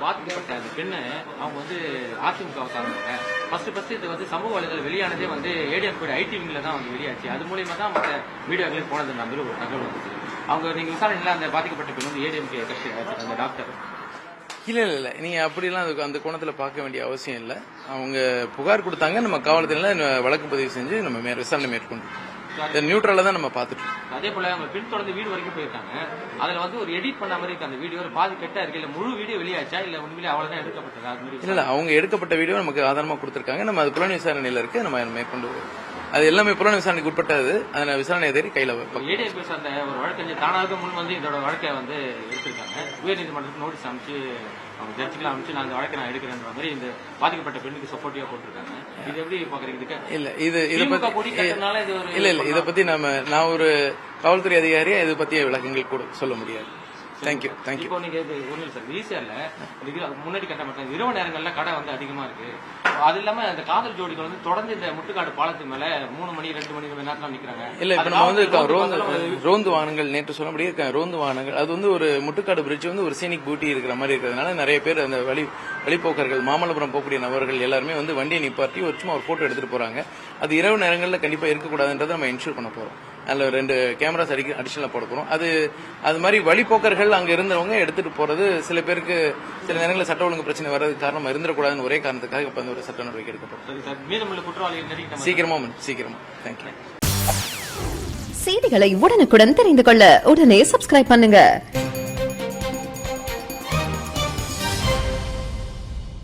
பாதிக்கப்பட்ட அந்த பெண்ணு அவங்க வந்து அதிமுக சார்ந்தவங்க. ஃபர்ஸ்ட் இது வந்து சமூக வலைதளம் வெளியானதே வந்து ஏடிஎம் கூட ஐடி விங்ல தான் வந்து வெளியாச்சு. அது மூலியமா தான் மற்ற மீடியாக்களுக்கு போனது நம்பர் ஒரு தகவல் வந்துச்சு. அவங்க நீங்க விசாரணையில அந்த பாதிக்கப்பட்ட பெண் வந்து ஏடிஎம்கே கட்சி அந்த டாக்டர். இல்ல நீங்க அப்படிலாம் அந்த கோணத்துல பார்க்க வேண்டிய அவசியம் இல்ல. அவங்க புகார் கொடுத்தாங்க, நம்ம காவல்துறையில வழக்கு பதிவு செஞ்சு நம்ம விசாரணை மேற்கொண்டு நியூட்ரலா தான் நம்ம பாத்துட்டு. அதே போல அவங்க பின்தொடர்ந்து வீடு வரைக்கும் போயிருக்காங்க. அதுல வந்து ஒரு எடிட் பண்ண மாதிரி இருக்கு அந்த வீடியோ. பாதி கெட்டா இருக்கு. இல்ல முழு வீடியோ வெளியாச்சா இல்ல உண்மையிலே அவ்வளவுதான் எடுக்கப்பட்டதா? இல்ல அவங்க எடுக்கப்பட்ட வீடியோ நமக்கு ஆதாரமா கொடுத்திருக்காங்க. நம்ம அது புலன் விசாரணையில இருக்கு. நம்ம மேற்கொண்டு அது எல்லாமே புலன் விசாரணைக்கு உட்பட்டது. அதை விசாரணை எதிரி கையில வைப்போம். ஏடிஎம்பி சார்ந்த ஒரு வழக்கறிஞர் தானாக முன் வந்து இதோட வழக்கை வந்து எடுத்திருக்காங்க. உயர்நீதிமன்றத்துக்கு நோட்டீஸ் அமைச்சு அவங்க ஜட்ஜுக்கெல்லாம் அமைச்சு நான் இந்த வழக்கை நான் எடுக்கிறேன்ற மாதிரி இந்த பாதிக்கப்பட்ட பெண்ணுக்கு சப்போர்ட்டிவா போட்டிருக்காங்க. இது எப்படி பாக்குறீங்க? இல்ல இதை பத்தி நான் ஒரு காவல்துறை அதிகாரியா இதை பத்திய விளக்கங்கள் கூட சொல்ல முடியாது. தேங்க்யூ. இப்போ நீங்க ஒண்ணு சார் ஈஸியால முன்னாடி கட்டப்பட்ட இரவு நேரங்கள்ல கடை வந்து அதிகமா இருக்கு. அது இல்லாம அந்த காதல் ஜோடிகள் வந்து தொடர்ந்து இந்த முட்டுக்காடு பாலத்துக்கு மேல 3 மணி 2 மணி நேரத்துல நிக்கிறாங்க. இல்ல இப்ப நம்ம வந்து ரோந்து வாகனங்கள் நேற்று சொன்ன முடியும். ரோந்து வாகனங்கள் அது வந்து ஒரு முட்டுக்காடு பிரிட்ஜ் வந்து ஒரு சீனிக் பியூட்டி இருக்கிற மாதிரி இருக்கிறதுனால நிறைய பேர் அந்த வழிபோக்கர்கள் மாமல்லபுரம் போகக்கூடிய நபர்கள் எல்லாருமே வந்து வண்டியை நிப்பாட்டி சும்மா ஒரு போட்டோ எடுத்துட்டு போறாங்க. அது இரவு நேரங்களில் கண்டிப்பா இருக்கக்கூடாதுன்றதை நம்ம இன்ஷூர் பண்ண போறோம். அதில் 2 கேமராஸ் அடிஷனலா போட போறோம். அது மாதிரி வழிபோக்கர்கள் அங்க இருந்தவங்க எடுத்துட்டு போறது சில பேருக்கு சில நேரங்களில் சட்ட ஒழுங்கு பிரச்சனை வர்றதுக்கு காரணமா இருந்துடக்கூடாதுன்னு ஒரே காரணத்துக்காக இப்ப ஒரு சட்ட நடவடிக்கை எடுக்கப்படும். சீக்கிரமா. தேங்க்யூ. செய்திகளை உடனுக்குடன் தெரிந்து கொள்ள உடனே சப்ஸ்கிரைப் பண்ணுங்க.